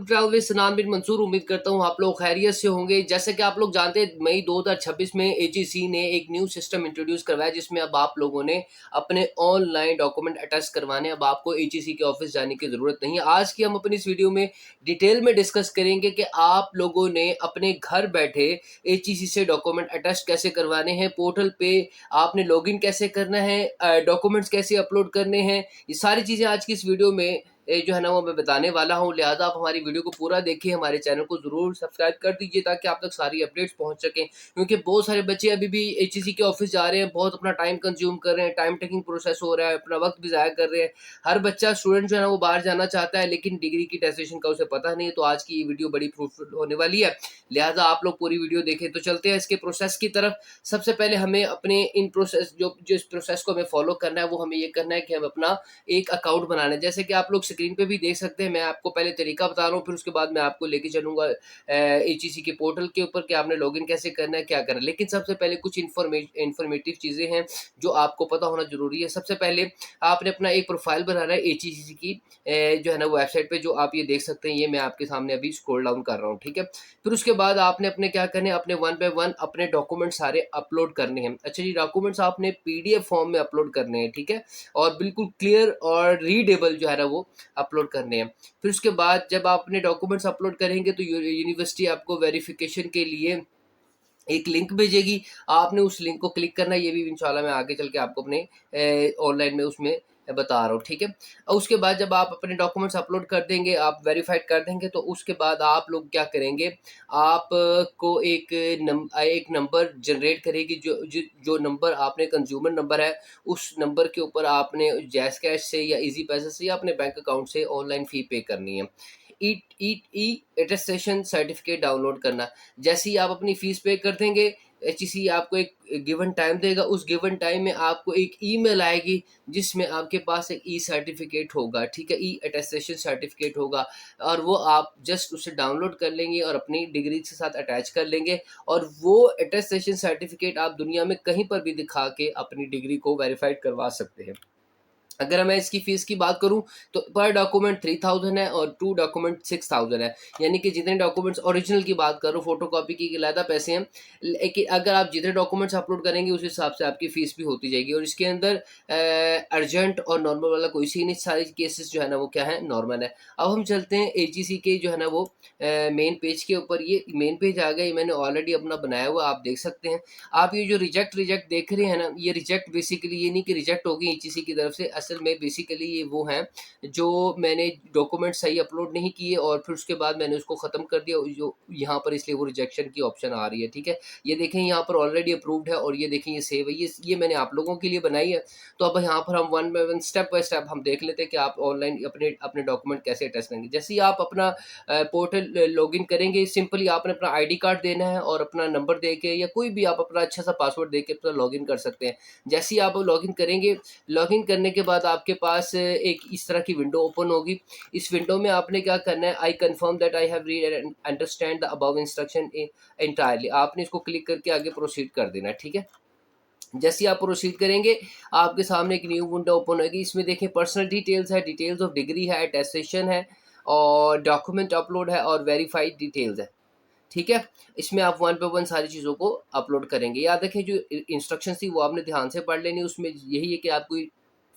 To travel with सनान बिन मंसूर। उम्मीद करता हूँ आप लोग खैरियत से होंगे। जैसे कि आप लोग जानते हैं, मई 2026 में एचईसी ने एक न्यू सिस्टम इंट्रोड्यूस करवाया जिसमें अब आप लोगों ने अपने ऑनलाइन डॉक्यूमेंट अटैच करवाने, अब आपको एचईसी के ऑफिस जाने की ज़रूरत नहीं है। आज की हम अपनी इस वीडियो में डिटेल में डिस्कस करेंगे कि आप लोगों ने अपने घर बैठे एचईसी से डॉक्यूमेंट अटैच कैसे करवाने हैं, पोर्टल पे आपने लॉगिन कैसे करना है, डॉक्यूमेंट्स कैसे अपलोड करने हैं। ये सारी चीज़ें आज की इस वीडियो में जो है ना वो मैं बताने वाला हूँ। लिहाजा आप हमारी वीडियो को पूरा देखिए, हमारे चैनल को ज़रूर सब्सक्राइब कर दीजिए ताकि आप तक सारी अपडेट्स पहुँच सकें। क्योंकि बहुत सारे बच्चे अभी भी एचईसी के ऑफिस जा रहे हैं, बहुत अपना टाइम कंज्यूम कर रहे हैं, टाइम टेकिंग प्रोसेस हो रहा है, अपना वक्त भी ज़ाया कर रहे हैं। हर बच्चा स्टूडेंट जो है ना वो बाहर जाना चाहता है, लेकिन डिग्री की टेस्टेशन का उसे पता नहीं है। तो आज की ये वीडियो बड़ी फ्रूटफुल होने वाली है, लिहाजा आप लोग पूरी वीडियो देखें। तो चलते हैं इसके प्रोसेस की तरफ। सबसे पहले हमें अपने इन प्रोसेस जो जिस प्रोसेस को हमें फॉलो करना है वो हमें ये करना है कि हम अपना एक अकाउंट बनाना है। जैसे कि आप लोग स्क्रीन पे भी देख सकते हैं, मैं आपको पहले तरीका बता रहा हूँ, फिर उसके बाद मैं आपको लेके चलूँगा एचईसी के पोर्टल के ऊपर कि आपने लॉगिन कैसे करना है, क्या करना है। लेकिन सबसे पहले कुछ इन्फॉर्मेटिव चीज़ें हैं जो आपको पता होना ज़रूरी है। सबसे पहले आपने अपना एक प्रोफाइल बनाना है एचईसी की जो है ना वेबसाइट पे, जो आप ये देख सकते हैं। ये मैं आपके सामने अभी स्क्रॉल डाउन कर रहा हूँ, ठीक है। फिर उसके बाद आपने अपने क्या करने हैं, अपने वन बाय वन अपने डॉक्यूमेंट सारे अपलोड करने हैं। अच्छा जी, डॉक्यूमेंट्स आपने पीडीएफ फॉर्म में अपलोड करने हैं, ठीक है, और बिल्कुल क्लियर और रीडेबल जो है ना वो अपलोड करने हैं। फिर उसके बाद जब आप अपने डॉक्यूमेंट्स अपलोड करेंगे तो यूनिवर्सिटी आपको वेरिफिकेशन के लिए एक लिंक भेजेगी। आपने उस लिंक को क्लिक करना है। ये भी इंशाल्लाह मैं आगे चल के आपको अपने ऑनलाइन में उसमें बता रहा हूँ, ठीक है। और उसके बाद जब आप अपने डॉक्यूमेंट्स अपलोड कर देंगे, आप वेरीफाइड कर देंगे, तो उसके बाद आप लोग क्या करेंगे, आप को एक नंबर जनरेट करेगी। जो नंबर आपने कंज्यूमर नंबर है, उस नंबर के ऊपर आपने जैस कैश से या इजी पैसे से या अपने बैंक अकाउंट से ऑनलाइन फ़ी पे करनी है। ई अटेस्टेशन सर्टिफिकेट डाउनलोड करना। जैसे ही आप अपनी फ़ीस पे कर देंगे, एचईसी आपको एक गिवन टाइम देगा। उस गिवन टाइम में आपको एक ईमेल आएगी जिसमें आपके पास एक ई सर्टिफिकेट होगा, ठीक है, ई अटेस्टेशन सर्टिफिकेट होगा। और वो आप जस्ट उसे डाउनलोड कर लेंगे और अपनी डिग्री के साथ अटैच कर लेंगे, और वो अटेस्टेशन सर्टिफिकेट आप दुनिया में कहीं पर भी दिखा के अपनी डिग्री को वेरीफाइड करवा सकते हैं। अगर मैं इसकी फ़ीस की बात करूँ तो पर डॉक्यूमेंट 3000 है और 2 डॉक्यूमेंट 6000 है। यानी कि जितने डॉक्यूमेंट्स ओरिजिनल की बात करूँ, फ़ोटोकॉपी की अलग पैसे हैं। लेकिन अगर आप जितने डॉक्यूमेंट्स अपलोड करेंगे उस हिसाब से आपकी फ़ीस भी होती जाएगी। और इसके अंदर अर्जेंट और नॉर्मल वाला कोई सीन नहीं, सारे केसेस जो है ना वो क्या है, नॉर्मल है। अब हम चलते हैं एचईसी के जो है ना वो मेन पेज के ऊपर। ये मेन पेज आ गया, ये मैंने ऑलरेडी अपना बनाया हुआ आप देख सकते हैं। आप ये जो रिजेक्ट देख रहे हैं ना, ये रिजेक्ट बेसिकली ये नहीं कि रिजेक्ट होगी एचईसी की तरफ से। असल में बेसिकली ये वो हैं जो मैंने डॉक्यूमेंट सही अपलोड नहीं किए और फिर उसके बाद मैंने उसको ख़त्म कर दिया, जो यहाँ पर, इसलिए वो रिजेक्शन की ऑप्शन आ रही है, ठीक है। ये देखें यहाँ पर ऑलरेडी अप्रूव्ड है और ये देखें ये सेव है। ये मैंने आप लोगों के लिए बनाई है। तो अब यहाँ पर हम one by one step by step हम देख लेते हैं कि आप ऑनलाइन अपने अपने डॉक्यूमेंट कैसे अटैच करेंगे। जैसे ही आप अपना पोर्टल लॉगिन करेंगे, सिंपली आपने अपना आईडी कार्ड देना है और अपना नंबर दे के या कोई भी आप अपना अच्छा सा पासवर्ड दे के अपना लॉगिन कर सकते हैं। जैसे ही आप लॉगिन करेंगे, लॉगिन करने के बाद आपके पास एक इस तरह की विंडो ओपन होगी। इस विंडो में आपने क्या करना है, I confirm that I have read and understand the above instruction entirely, आपने इसको क्लिक करके आगे प्रोसीड कर देना है, ठीक है। जैसे ही आप प्रोसीड करेंगे, आपके सामने एक न्यू विंडो ओपन होगी। इसमें देखें पर्सनल डिटेल्स है, डिटेल्स ऑफ डिग्री है, अटेस्टेशन है, और डॉक्यूमेंट अपलोड है, और वेरीफाइड डिटेल्स है, ठीक है। इसमें आप वन बाय वन सारी चीज़ों को अपलोड करेंगे। याद रखें जो इंस्ट्रक्शन थी वो आपने ध्यान से पढ़ लेनी। उसमें यही है कि आप कोई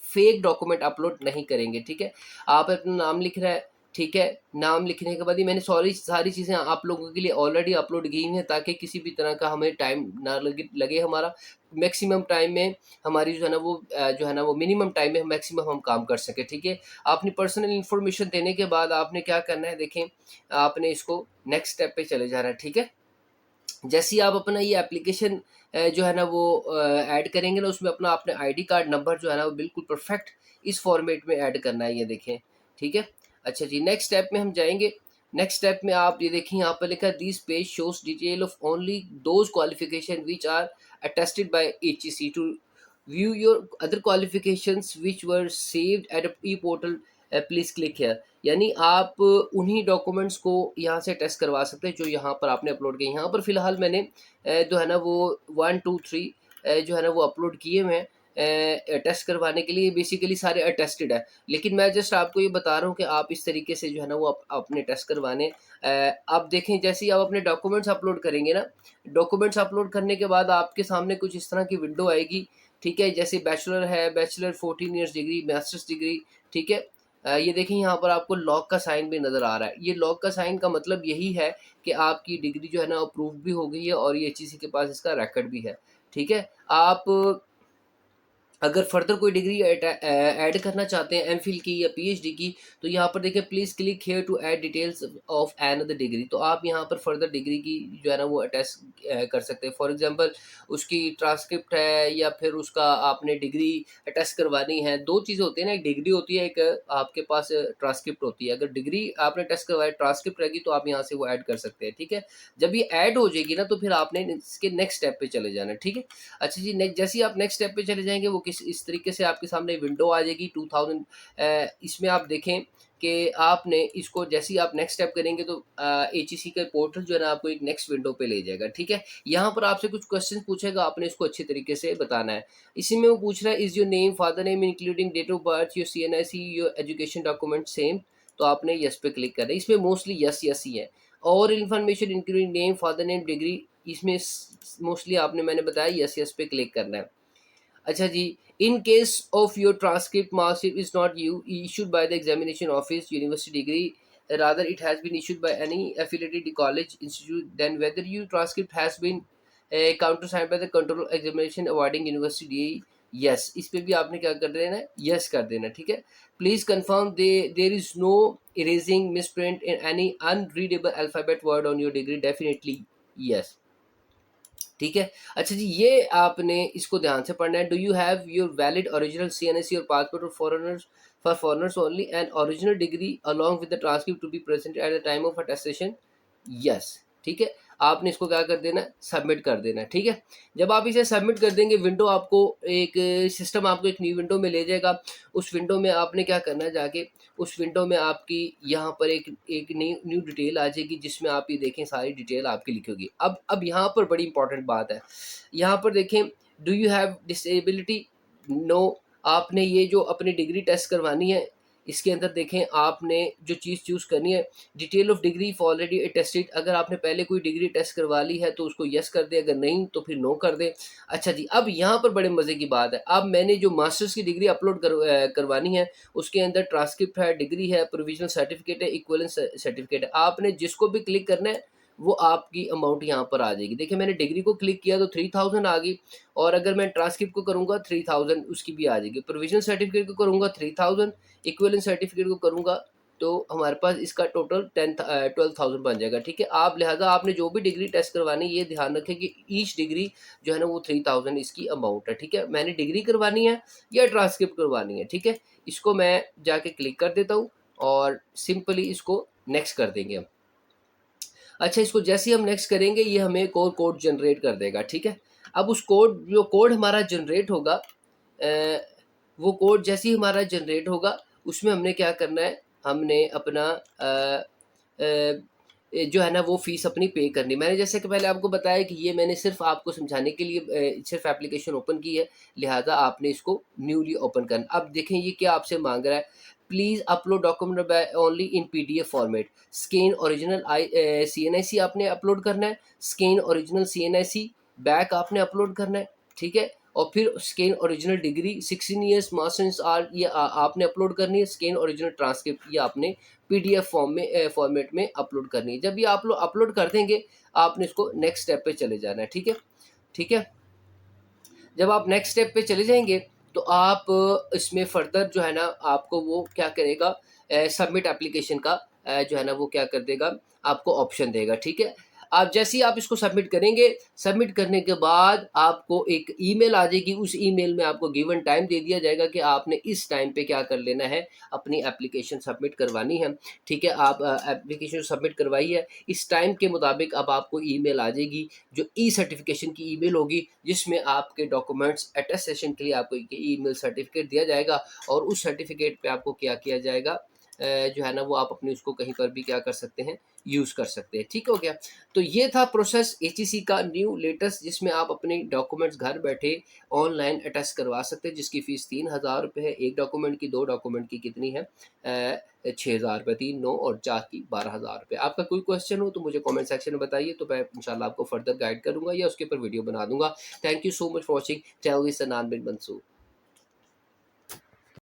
फेक डॉक्यूमेंट अपलोड नहीं करेंगे, ठीक है। आप अपना नाम लिख रहे हैं, ठीक है। नाम लिखने के बाद ही मैंने सारी चीज़ें आप लोगों के लिए ऑलरेडी अपलोड की हैं ताकि किसी भी तरह का हमें टाइम ना लगे हमारा। मैक्सिमम टाइम में हमारी जो है ना वो जो है ना वो मिनिमम टाइम में मैक्सिमम हम काम कर सकें, ठीक है। अपनी पर्सनल इन्फॉर्मेशन देने के बाद आपने क्या करना है, देखें आपने इसको नेक्स्ट स्टेप पे चले जाना है, ठीक है। जैसे ही आप अपना ये एप्लीकेशन जो है ना वो ऐड करेंगे ना, उसमें अपना अपने आईडी कार्ड नंबर जो है ना वो बिल्कुल परफेक्ट इस फॉर्मेट में ऐड करना है, ये देखें, ठीक है। अच्छा जी, नेक्स्ट स्टेप में हम जाएंगे। नेक्स्ट स्टेप में आप ये देखें, यहाँ पर लिखा है this page shows detail of only those qualification which are attested by HEC to view your other qualifications which were saved at e portal please click here. यानी आप उन्हीं डॉक्यूमेंट्स को यहाँ से टेस्ट करवा सकते हैं जो यहाँ पर आपने अपलोड किए। यहाँ पर फ़िलहाल मैंने जो है ना वो 1 2 3 जो है ना वो अपलोड किए हुए हैं। टेस्ट करवाने के लिए बेसिकली सारे अटेस्टेड है। लेकिन मैं जस्ट आपको ये बता रहा हूँ कि आप इस तरीके से जो है ना वो अपने टेस्ट करवाने। आप देखें जैसे ही आप अपने डॉक्यूमेंट्स अपलोड करेंगे ना, डॉक्यूमेंट्स अपलोड करने के बाद आपके सामने कुछ इस तरह की विंडो आएगी, ठीक है। जैसे बैचलर है, bachelor 14 years degree, masters degree, ठीक है। ये देखिए यहाँ पर आपको लॉक का साइन भी नज़र आ रहा है। ये लॉक का साइन का मतलब यही है कि आपकी डिग्री जो है ना अप्रूव भी हो गई है और ये एचईसी के पास इसका रिकॉर्ड भी है, ठीक है। आप अगर फर्दर कोई डिग्री ऐड करना चाहते हैं एमफिल की या पीएचडी की, तो यहाँ पर देखिए please click here to add details of another degree. तो आप यहाँ पर फर्दर डिग्री की जो है ना वो अटैच कर सकते हैं। फॉर एग्जांपल उसकी ट्रांसक्रिप्ट है या फिर उसका आपने डिग्री अटैच करवानी है। दो चीज़ें होती है ना, एक डिग्री होती है, एक आपके पास ट्रांसक्रिप्ट होती है। अगर डिग्री आपने टेस्ट करवाई, ट्रांसक्रिप्ट रहेगी, तो आप यहाँ से वो ऐड कर सकते हैं, ठीक है। जब ये ऐड हो जाएगी ना तो फिर आपने इसके नेक्स्ट स्टेप पे चले जाना है, ठीक है। अच्छा जी, नेक्स्ट जैसे ही आप नेक्स्ट स्टेप पे चले जाएंगे वो किस इस तरीके से आपके सामने विंडो आ जाएगी 2000। इसमें आप देखें कि आपने इसको जैसे ही आप नेक्स्ट स्टेप करेंगे तो एचईसी का पोर्टल जो है ना आपको एक नेक्स्ट विंडो पे ले जाएगा, ठीक है। यहाँ पर आपसे कुछ क्वेश्चन पूछेगा, आपने इसको अच्छी तरीके से बताना है। इसी में वो पूछ रहा है is your name, father name including date of birth, your CNIC, your education document same. तो आपने यस पे क्लिक करना है। इसमें मोस्टली यस यस ही है। और information including name, father name, degree, इसमें मोस्टली आपने मैंने बताया यस यस पे क्लिक करना है। अच्छा जी, in case of your transcript marksheet is not you issued by the examination office university degree, rather it has been issued by any affiliated college institute, then whether your transcript has been countersigned by the control examination awarding university, yes, इस पे भी आपने क्या कर देना है, yes कर देना, ठीक है। Please confirm there is no erasing, misprint in any unreadable alphabet word on your degree, definitely yes, ठीक है। अच्छा जी, ये आपने इसको ध्यान से पढ़ना है। Do you have your valid original CNSC और passport for foreigners only and original degree along with the transcript to be present at the time of attestation, yes, ठीक है। आपने इसको क्या कर देना है, सबमिट कर देना है, ठीक है। जब आप इसे सबमिट कर देंगे, विंडो आपको एक सिस्टम आपको एक न्यू विंडो में ले जाएगा। उस विंडो में आपने क्या करना है, जाके उस विंडो में आपकी यहाँ पर एक एक न्यू न्यू डिटेल आ जाएगी जिसमें आप ये देखें सारी डिटेल आपकी लिखी होगी। अब यहाँ पर बड़ी इंपॉर्टेंट बात है, यहाँ पर देखें do you have disability, no. आपने ये जो अपनी डिग्री टेस्ट करवानी है इसके अंदर देखें आपने जो चीज़ चूज़ करनी है, detail of degree for already tested. अगर आपने पहले कोई डिग्री टेस्ट करवा ली है तो उसको यस कर दे, अगर नहीं तो फिर नो कर दे। अच्छा जी, अब यहाँ पर बड़े मज़े की बात है। अब मैंने जो मास्टर्स की डिग्री अपलोड करवानी है उसके अंदर ट्रांसक्रिप्ट है, डिग्री है, प्रोविजनल सर्टिफिकेट है, इक्विवेलेंस सर्टिफिकेट है। आपने जिसको भी क्लिक करना है वो आपकी अमाउंट यहाँ पर आ जाएगी। देखिए मैंने डिग्री को क्लिक किया तो 3000 आ गई, और अगर मैं ट्रांसक्रिप्ट को करूँगा 3000 उसकी भी आ जाएगी। प्रोविजनल सर्टिफिकेट को करूँगा 3000, इक्विवेलेंट सर्टिफिकेट को करूँगा तो हमारे पास इसका टोटल 12,000 बन जाएगा, ठीक है। आप लिहाजा आपने जो भी डिग्री टेस्ट करवानी है ये ध्यान रखें कि ईच डिग्री जो है ना वो 3000 इसकी अमाउंट है, ठीक है। मैंने डिग्री करवानी है या ट्रांसक्रिप्ट करवानी है, ठीक है। इसको मैं जाके क्लिक कर देता हूँ और सिंपली इसको नेक्स्ट कर देंगे हम। अच्छा, इसको जैसे ही हम नेक्स्ट करेंगे ये हमें एक और कोड जनरेट कर देगा, ठीक है। अब उस कोड जो कोड हमारा जनरेट होगा, वो कोड जैसे ही हमारा जनरेट होगा उसमें हमने क्या करना है, हमने अपना जो है ना वो फ़ीस अपनी पे करनी। मैंने जैसे कि पहले आपको बताया कि ये मैंने सिर्फ़ आपको समझाने के लिए सिर्फ़ एप्लीकेशन ओपन की है, लिहाजा आपने इसको न्यूली ओपन करना। अब देखें ये क्या आपसे मांग रहा है, please upload document by only in PDF format, scan original CNIC आपने अपलोड करना है, स्कैन ओरिजिनल सीएनआईसी बैक आपने अपलोड करना है, ठीक है। और फिर scan original degree 16 years masters or ये आपने अपलोड करनी है। स्कैन ओरिजिनल ट्रांसक्रिप्ट ये आपने पीडीएफ फॉर्मेट में अपलोड करनी है। जब ये आप लोग अपलोड कर देंगे आपने इसको नेक्स्ट स्टेप पे चले जाना है, ठीक है, ठीक है। जब आप नेक्स्ट स्टेप पे चले जाएंगे तो आप इसमें फर्दर जो है ना आपको वो क्या करेगा, सबमिट एप्लीकेशन का जो है ना वो क्या कर देगा, आपको ऑप्शन देगा, ठीक है। आप जैसे ही आप इसको सबमिट करेंगे, सबमिट करने के बाद आपको एक ईमेल आ जाएगी। उस ईमेल में आपको गिवन टाइम दे दिया जाएगा कि आपने इस टाइम पे क्या कर लेना है, अपनी एप्लीकेशन सबमिट करवानी है, ठीक है। आप एप्लीकेशन सबमिट करवाई है, इस टाइम के मुताबिक अब आपको ईमेल आ जाएगी जो ई सर्टिफिकेशन की ईमेल होगी, जिसमें आपके डॉक्यूमेंट्स अटेस्टेशन के लिए आपको ईमेल सर्टिफिकेट दिया जाएगा और उस सर्टिफिकेट पे आपको क्या किया जाएगा, जो है ना वो आप अपनी उसको कहीं पर भी क्या कर सकते हैं, यूज़ कर सकते हैं। ठीक हो गया? तो ये था प्रोसेस एचईसी का न्यू लेटेस्ट, जिसमें आप अपने डॉक्यूमेंट्स घर बैठे ऑनलाइन अटेस्ट करवा सकते हैं, जिसकी फ़ीस ₹3000 है। 1 डॉक्यूमेंट की, 2 डॉक्यूमेंट की कितनी है? ₹6000, 3, 9 और 4 की ₹12000। आपका कोई क्वेश्चन हो तो मुझे कमेंट सेक्शन में बताइए, तो मैं इंशाल्लाह आपको फर्दर गाइड करूँगा या उसके ऊपर वीडियो बना दूँगा। Thank you so much for watching. Channel is सनान बिन मंसूर।